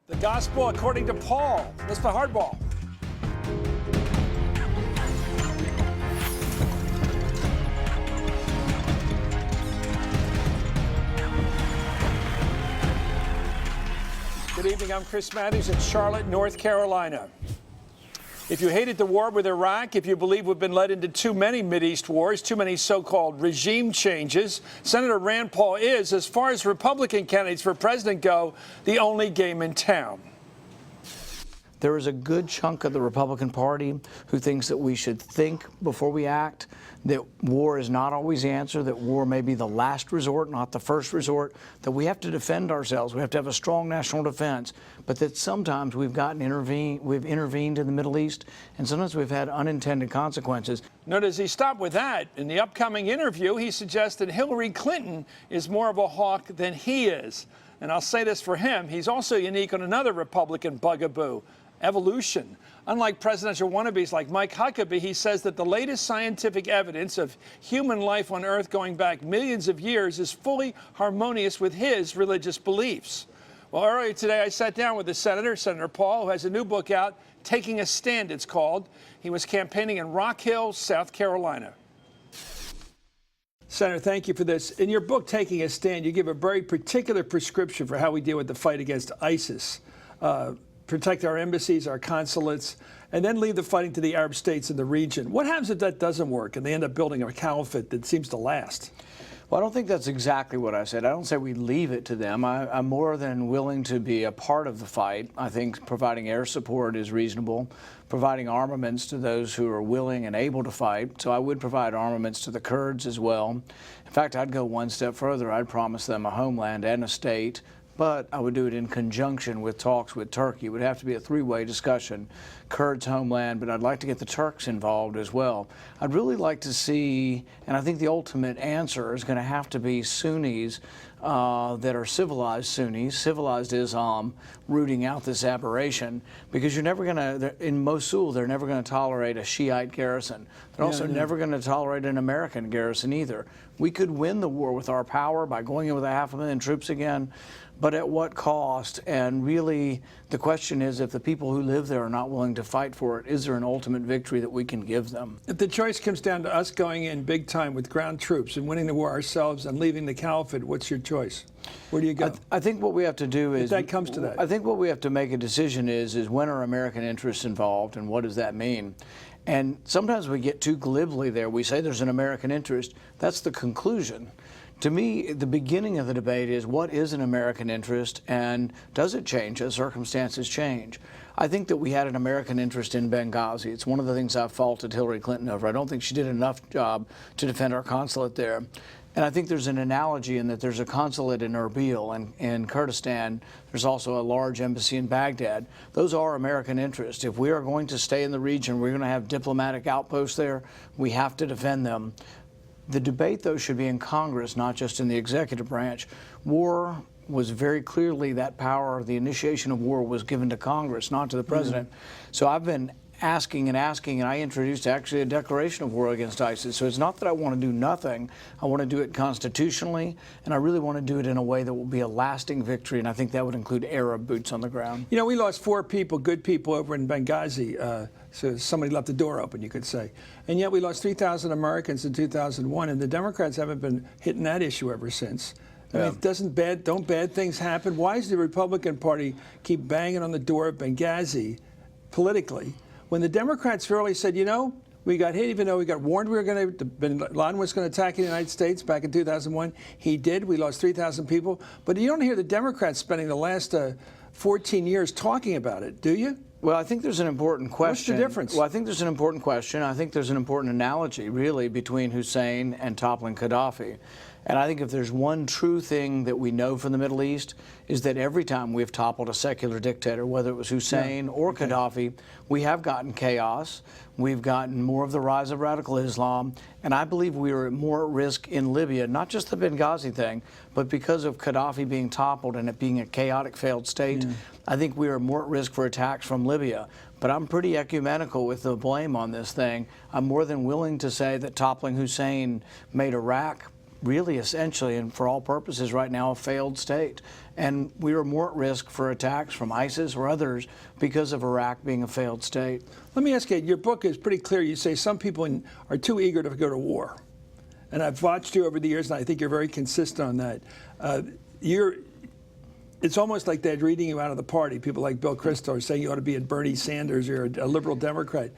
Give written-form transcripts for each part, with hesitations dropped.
The gospel according to Paul. Let's play hardball. Good evening, I'm Chris Matthews in Charlotte, North Carolina. If you hated the war with Iraq, if you believe we've been led into too many Mideast wars, too many so-called regime changes, Senator Rand Paul is, as far as Republican candidates for president go, the only game in town. There is a good chunk of the Republican Party who thinks that we should think before we act, that war is not always the answer, that war may be the last resort, not the first resort, that we have to defend ourselves, we have to have a strong national defense, but that sometimes we've intervened in the Middle East, and sometimes we've had unintended consequences. Notice he stopped with that. In the upcoming interview, he suggested Hillary Clinton is more of a hawk than he is. And I'll say this for him, he's also unique on another Republican bugaboo. Evolution. Unlike presidential wannabes like Mike Huckabee, he says that the latest scientific evidence of human life on Earth going back millions of years is fully harmonious with his religious beliefs. Well, earlier today, I sat down with the senator, Senator Paul, who has a new book out, Taking a Stand, it's called. He was campaigning in Rock Hill, South Carolina. Senator, thank you for this. In your book, Taking a Stand, you give a very particular prescription for how we deal with the fight against ISIS. Protect our embassies, our consulates, and then leave the fighting to the Arab states in the region. What happens if that doesn't work and they end up building a caliphate that seems to last? Well, I don't think that's exactly what I said. I don't say we leave it to them. I'm more than willing to be a part of the fight. I think providing air support is reasonable, providing armaments to those who are willing and able to fight. So I would provide armaments to the Kurds as well. In fact, I'd go one step further. I'd promise them a homeland and a state, but I would do it in conjunction with talks with Turkey. It would have to be a three-way discussion. Kurds homeland, but I'd like to get the Turks involved as well. I'd really like to see, and I think the ultimate answer is going to have to be Sunnis that are civilized Sunnis, civilized Islam, rooting out this aberration, because you're never going to, in Mosul, they're never going to tolerate a Shiite garrison. They're also never going to tolerate an American garrison either. We could win the war with our power by going in with 500,000 troops again, but at what cost? And really, the question is, if the people who live there are not willing to fight for it, is there an ultimate victory that we can give them? If the choice comes down to us going in big time with ground troops and winning the war ourselves and leaving the caliphate, what's your choice? Where do you go? I think what we have to do is, if that comes to that, I think what we have to make a decision is when are American interests involved and what does that mean? And sometimes we get too glibly there. We say there's an American interest. That's the conclusion. To me, the beginning of the debate is, what is an American interest, and does it change as circumstances change? I think that we had an American interest in Benghazi. It's one of the things I've faulted Hillary Clinton over. I don't think she did enough job to defend our consulate there. And I think there's an analogy in that there's a consulate in Erbil and in Kurdistan. There's also a large embassy in Baghdad. Those are American interests. If we are going to stay in the region, we're going to have diplomatic outposts there, we have to defend them. The debate, though, should be in Congress, not just in the executive branch. War was very clearly, that power, the initiation of war was given to Congress, not to the president. So I've been asking, and I introduced actually a declaration of war against ISIS. So it's not that I want to do nothing. I want to do it constitutionally, and I really want to do it in a way that will be a lasting victory, and I think that would include Arab boots on the ground. You know, we lost 4 people, good people, over in Benghazi. So somebody left the door open, you could say. And yet we lost 3,000 Americans in 2001, and the Democrats haven't been hitting that issue ever since. I mean, don't bad things happen? Why does the Republican Party keep banging on the door of Benghazi politically when the Democrats really said, you know, we got hit even though we got warned Bin Laden was going to attack the United States back in 2001. He did. We lost 3,000 people. But you don't hear the Democrats spending the last 14 years talking about it, do you? Well, I think there's an important question. What's the difference? Well, I think there's an important question. I think there's an important analogy, really, between Hussein and toppling Gaddafi. And I think if there's one true thing that we know from the Middle East, is that every time we've toppled a secular dictator, whether it was Hussein or Gaddafi, we have gotten chaos. We've gotten more of the rise of radical Islam. And I believe we are more at risk in Libya, not just the Benghazi thing, but because of Gaddafi being toppled and it being a chaotic, failed state, I think we are more at risk for attacks from Libya. But I'm pretty ecumenical with the blame on this thing. I'm more than willing to say that toppling Hussein made Iraq really essentially and for all purposes right now a failed state. And we are more at risk for attacks from ISIS or others because of Iraq being a failed state. Let me ask you, your book is pretty clear. You say some people are too eager to go to war. And I've watched you over the years, and I think you're very consistent on that. It's almost like they're reading you out of the party. People like Bill Kristol are saying you ought to be at Bernie Sanders or a liberal Democrat.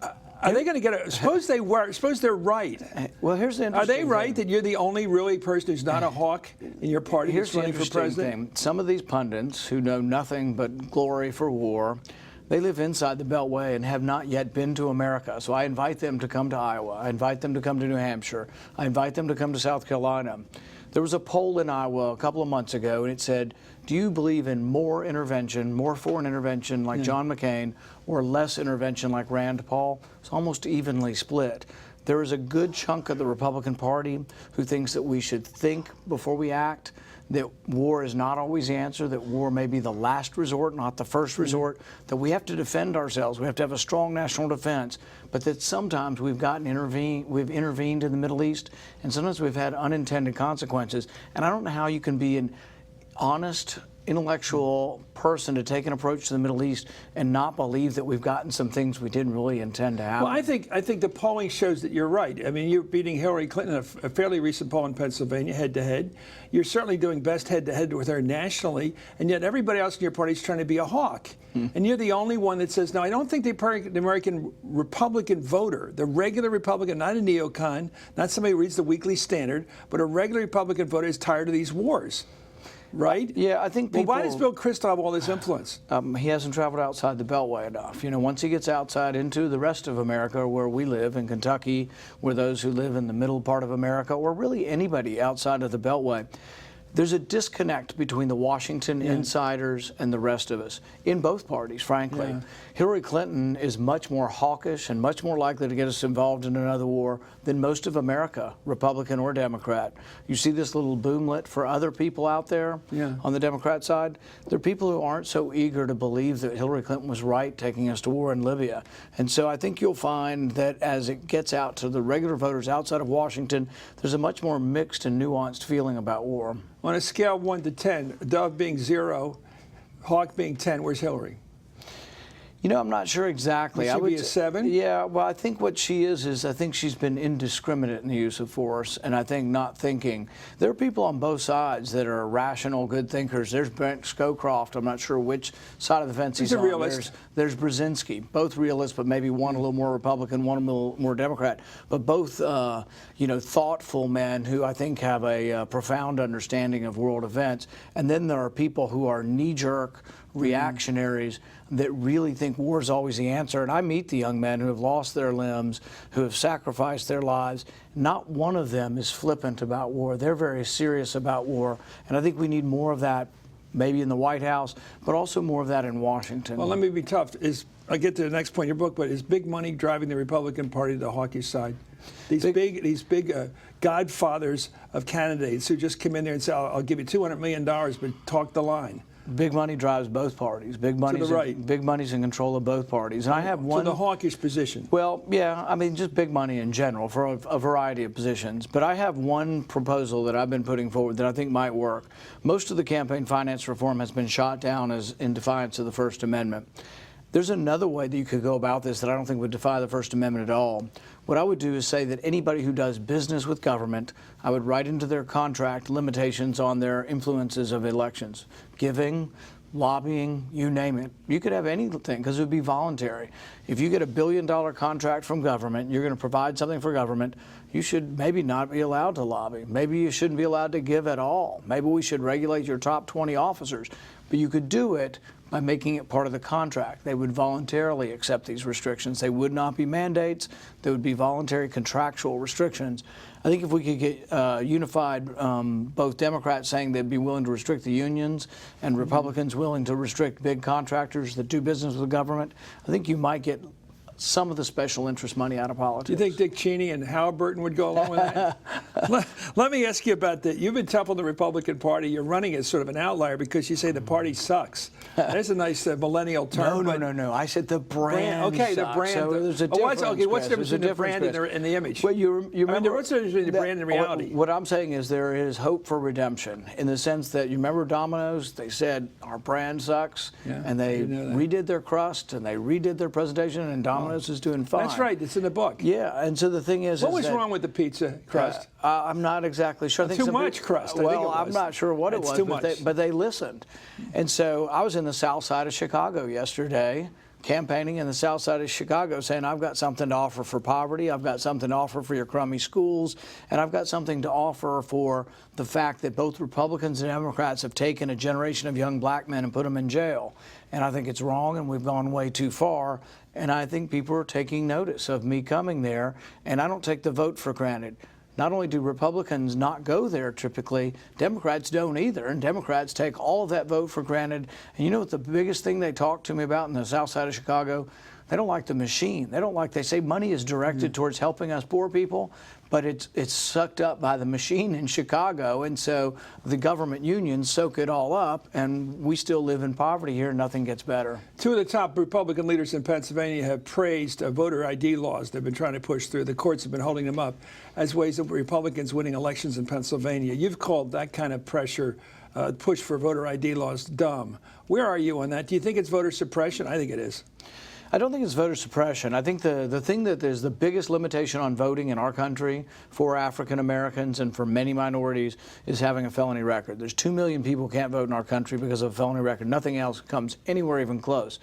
Are they going to get it? Suppose they were. Suppose they're right. Well, here's the Are interesting they right thing. that you're the only really person who's not a hawk in your party Here's that's the running for interesting president? thing. Some of these pundits who know nothing but glory for war, they live inside the Beltway and have not yet been to America. So I invite them to come to Iowa. I invite them to come to New Hampshire. I invite them to come to South Carolina. There was a poll in Iowa a couple of months ago, and it said, do you believe in more intervention, more foreign intervention like John McCain, or less intervention like Rand Paul? It's almost evenly split. There is a good chunk of the Republican Party who thinks that we should think before we act, that war is not always the answer, that war may be the last resort, not the first resort, that we have to defend ourselves, we have to have a strong national defense, but that sometimes we've intervened in the Middle East, and sometimes we've had unintended consequences. And I don't know how you can be an honest, intellectual person to take an approach to the Middle East and not believe that we've gotten some things we didn't really intend to happen. Well, I think the polling shows that you're right. I mean, you're beating Hillary Clinton in a fairly recent poll in Pennsylvania, head-to-head. You're certainly doing best head-to-head with her nationally, and yet everybody else in your party is trying to be a hawk. And you're the only one that says, no, I don't think the American Republican voter, the regular Republican, not a neocon, not somebody who reads the Weekly Standard, but a regular Republican voter is tired of these wars. Right? Yeah, I think people... Well, why does Bill Kristol have all this influence? He hasn't traveled outside the Beltway enough. You know, once he gets outside into the rest of America, where we live, in Kentucky, where those who live in the middle part of America, or really anybody outside of the Beltway, there's a disconnect between the Washington insiders and the rest of us, in both parties, frankly. Yeah. Hillary Clinton is much more hawkish and much more likely to get us involved in another war than most of America, Republican or Democrat. You see this little boomlet for other people out there on the Democrat side? There are people who aren't so eager to believe that Hillary Clinton was right taking us to war in Libya. And so I think you'll find that as it gets out to the regular voters outside of Washington, there's a much more mixed and nuanced feeling about war. On a scale of 1 to 10, Dove being 0, Hawk being 10, where's Hillary? You know, I'm not sure exactly. Would she be a 7? Yeah, well, I think what she is I think she's been indiscriminate in the use of force, and I think not thinking. There are people on both sides that are rational, good thinkers. There's Brent Scowcroft. I'm not sure which side of the fence he's a on. realist. There's Brzezinski. Both realists, but maybe one a little more Republican, one a little more Democrat. But both, you know, thoughtful men who I think have a profound understanding of world events. And then there are people who are knee-jerk reactionaries that really think war is always the answer. And I meet the young men who have lost their limbs, who have sacrificed their lives. Not one of them is flippant about war. They're very serious about war. And I think we need more of that, maybe in the White House, but also more of that in Washington. Well, let me be tough. I'll get to the next point in your book, but is big money driving the Republican Party to the hawkish side? These big godfathers of candidates who just come in there and say, I'll give you $200 million, but talk the line. Big money drives both parties. Big money's big money's in control of both parties. And I have one. To the hawkish position. Well, yeah, I mean, just big money in general for a variety of positions. But I have one proposal that I've been putting forward that I think might work. Most of the campaign finance reform has been shot down as in defiance of the First Amendment. There's another way that you could go about this that I don't think would defy the First Amendment at all. What I would do is say that anybody who does business with government, I would write into their contract limitations on their influences of elections. Giving, lobbying, you name it. You could have anything because it would be voluntary. If you get $1 billion contract from government, you're going to provide something for government, you should maybe not be allowed to lobby. Maybe you shouldn't be allowed to give at all. Maybe we should regulate your top 20 officers. But you could do it by making it part of the contract. They would voluntarily accept these restrictions. They would not be mandates. They would be voluntary contractual restrictions. I think if we could get unified, both Democrats saying they'd be willing to restrict the unions and Republicans willing to restrict big contractors that do business with the government, I think you might get some of the special interest money out of politics. Do you think Dick Cheney and Halliburton would go along with that? Let me ask you about that. You've been tough on the Republican Party. You're running as sort of an outlier because you say the party sucks. That's a nice millennial term. No. I said the brand. Okay, the sucks. brand. So there's a difference. Okay, what's the Chris. difference between the brand and the image? Well, you remember, what's the difference between the brand and reality? What I'm saying is there is hope for redemption in the sense that you remember Domino's. They said our brand sucks, and they redid their crust and they redid their presentation, and Domino's is doing fine. That's right. It's in the book. Yeah, and so the thing is, what was wrong with the pizza crust? I'm not exactly sure. I think too much crust. Well, I'm not sure what it was. Too much. But they listened, and so I was in the South Side of Chicago yesterday, campaigning in the South Side of Chicago, saying I've got something to offer for poverty, I've got something to offer for your crummy schools, and I've got something to offer for the fact that both Republicans and Democrats have taken a generation of young black men and put them in jail. And I think it's wrong, and we've gone way too far. And I think people are taking notice of me coming there, and I don't take the vote for granted. Not only do Republicans not go there typically, Democrats don't either, and Democrats take all of that vote for granted. And you know what the biggest thing they talk to me about in the South Side of Chicago? They don't like the machine. They say money is directed towards helping us poor people, but it's sucked up by the machine in Chicago, and so the government unions soak it all up, and we still live in poverty here, and nothing gets better. Two of the top Republican leaders in Pennsylvania have praised voter ID laws they've been trying to push through. The courts have been holding them up as ways of Republicans winning elections in Pennsylvania. You've called that kind of pressure, push for voter ID laws, dumb. Where are you on that? Do you think it's voter suppression? I think it is. I don't think it's voter suppression. I think the thing that is the biggest limitation on voting in our country for African Americans and for many minorities is having a felony record. There's 2 million people who can't vote in our country because of a felony record. Nothing else comes anywhere even close.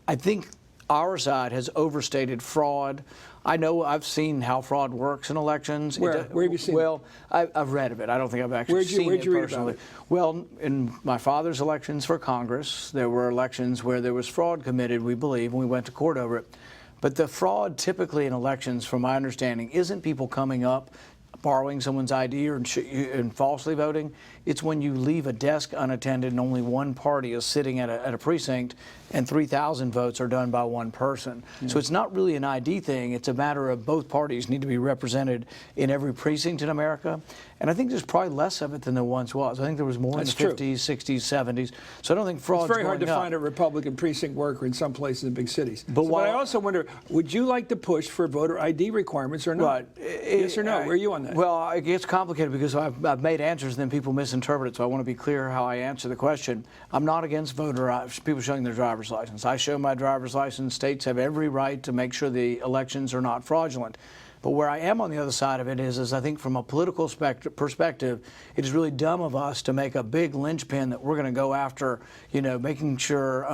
I think our side has overstated fraud. I know I've seen how fraud works in elections. Where have you seen it? Well, I've read of it. I don't think I've actually seen it personally. Read about it? Well, in my father's elections for Congress, there were elections where there was fraud committed, we believe, and we went to court over it. But the fraud typically in elections, from my understanding, isn't people coming up, borrowing someone's ID and falsely voting. It's when you leave a desk unattended and only one party is sitting at a precinct and 3,000 votes are done by one person. Yeah. So it's not really an ID thing. It's a matter of both parties need to be represented in every precinct in America. And I think there's probably less of it than there once was. I think there was more in the 50s, 60s, 70s. So I don't think fraud's It's very hard to going up. find a Republican precinct worker in some places in big cities. But I also wonder, would you like to push for voter ID requirements or not? Right. Yes or no? Where are you on that? Well, it gets complicated because I've made answers and then people misinterpret it. So I want to be clear how I answer the question. I'm not against people showing their driver's license. I show my driver's license. States have every right to make sure the elections are not fraudulent. But where I am on the other side of it is I think from a political perspective, it is really dumb of us to make a big linchpin that we're going to go after, making sure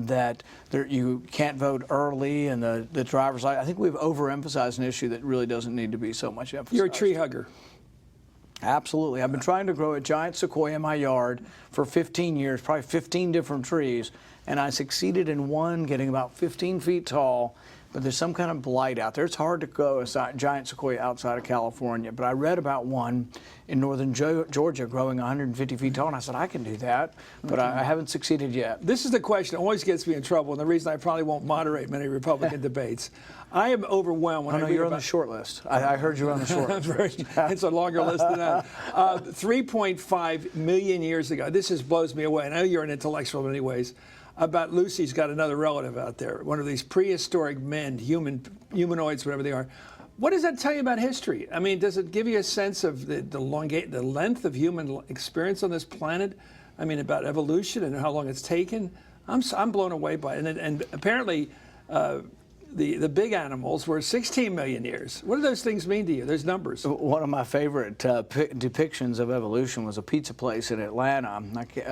that you can't vote early and the driver's license. I think we've overemphasized an issue that really doesn't need to be so much emphasized. You're a tree hugger. Absolutely. I've been trying to grow a giant sequoia in my yard for 15 years, probably 15 different trees, and I succeeded in one getting about 15 feet tall. But there's some kind of blight out there. It's hard to grow a giant sequoia outside of California. But I read about one in northern Georgia growing 150 feet tall, and I said, I can do that. But I haven't succeeded yet. This is the question that always gets me in trouble, and the reason I probably won't moderate many Republican debates. I am overwhelmed when I read you're about... on the short list. I heard you were on the short list. It's a longer list than that. 3.5 million years ago. This just blows me away. I know you're an intellectual in many ways. About Lucy's got another relative out there, one of these prehistoric men, humanoids, whatever they are. What does that tell you about history? I mean, does it give you a sense of the length of human experience on this planet? I mean, about evolution and how long it's taken? I'm blown away by it. And apparently, the big animals were 16 million years. What do those things mean to you, those numbers? One of my favorite depictions of evolution was a pizza place in Atlanta,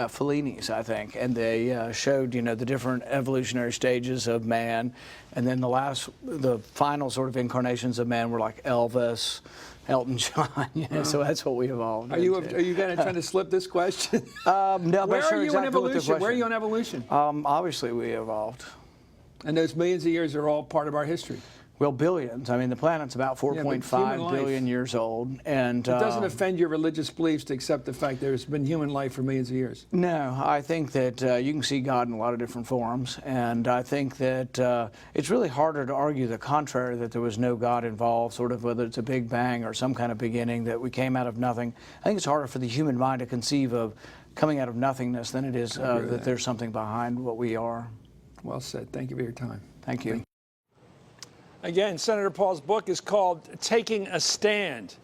Fellini's, I think, and they showed, the different evolutionary stages of man, and then the final sort of incarnations of man were like Elvis, Elton John, so that's what we evolved. Are you kind of trying to slip this question? No, Where are you exactly on evolution? Where are you on evolution? Obviously, we evolved. And those millions of years are all part of our history. Well, billions. I mean, the planet's about human 4.5 life. billion years old, and It doesn't offend your religious beliefs to accept the fact there's been human life for millions of years. no, I think that you can see God in a lot of different forms, and I think that it's really harder to argue the contrary, that there was no God involved, sort of whether it's a big bang or some kind of beginning, that we came out of nothing. I think it's harder for the human mind to conceive of coming out of nothingness than it is that there's something behind what we are. Well said. Thank you for your time. Thank you. Again, Senator Paul's book is called Taking a Stand.